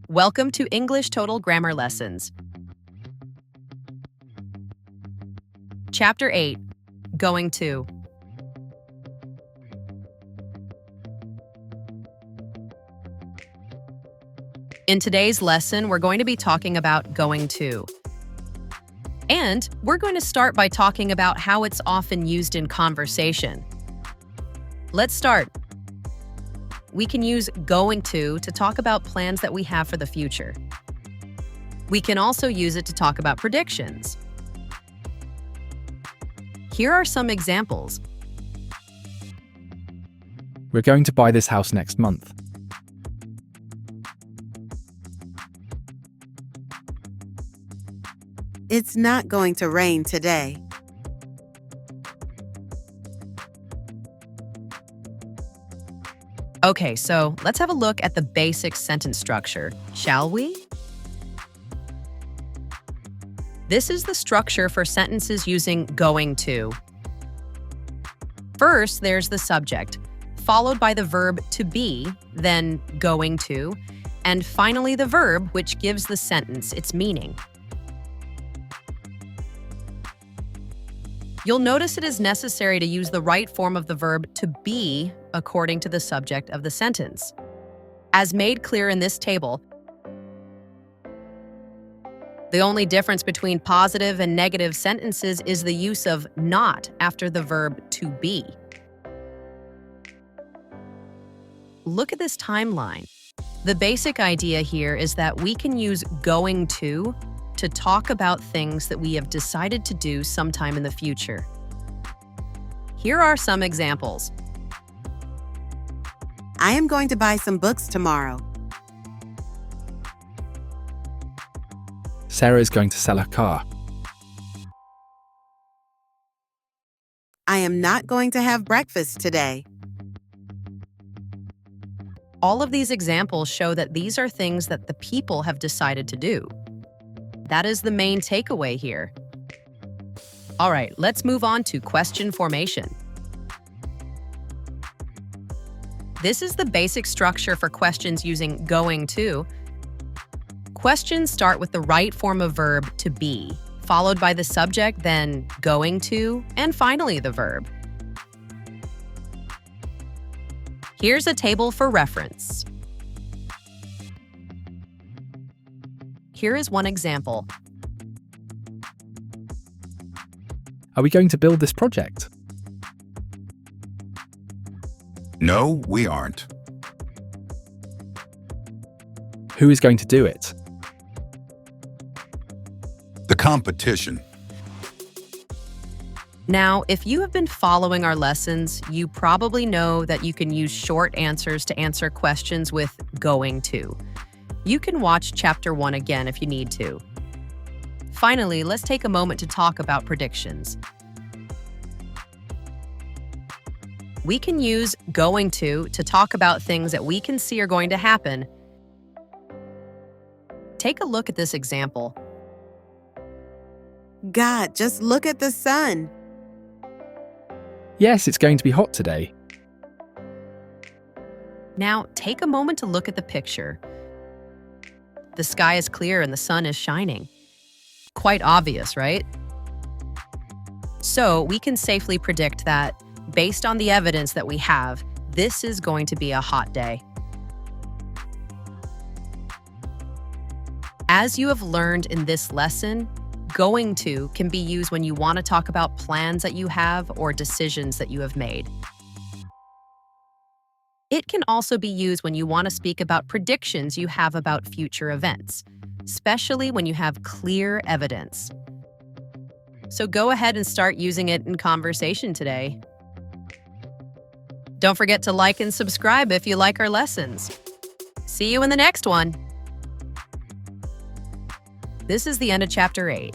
Welcome to English Total Grammar Lessons. Chapter 8, Going to. In today's lesson, we're going to be talking about going to. And we're going to start by talking about how it's often used in conversation. Let's start. We can use going to talk about plans that we have for the future. We can also use it to talk about predictions. Here are some examples. We're going to buy this house next month. It's not going to rain today. Okay, so let's have a look at the basic sentence structure, shall we? This is the structure for sentences using going to. First, there's the subject, followed by the verb to be, then going to, and finally the verb, which gives the sentence its meaning. You'll notice it is necessary to use the right form of the verb to be according to the subject of the sentence. As made clear in this table, the only difference between positive and negative sentences is the use of not after the verb to be. Look at this timeline. The basic idea here is that we can use going to talk about things that we have decided to do sometime in the future. Here are some examples. I am going to buy some books tomorrow. Sarah is going to sell her car. I am not going to have breakfast today. All of these examples show that these are things that the people have decided to do. That is the main takeaway here. All right, let's move on to question formation. This is the basic structure for questions using going to. Questions start with the right form of verb to be, followed by the subject, then going to, and finally the verb. Here's a table for reference. Here is one example. Are we going to build this project? No, we aren't. Who is going to do it? The competition. Now, if you have been following our lessons, you probably know that you can use short answers to answer questions with going to. You can watch Chapter 1 again if you need to. Finally, let's take a moment to talk about predictions. We can use going to talk about things that we can see are going to happen. Take a look at this example. God, just look at the sun. Yes, it's going to be hot today. Now, take a moment to look at the picture. The sky is clear and the sun is shining. Quite obvious, right? So we can safely predict that, based on the evidence that we have, this is going to be a hot day. As you have learned in this lesson, going to can be used when you want to talk about plans that you have or decisions that you have made. It can also be used when you want to speak about predictions you have about future events, especially when you have clear evidence. So go ahead and start using it in conversation today. Don't forget to like and subscribe if you like our lessons. See you in the next one. This is the end of Chapter 8.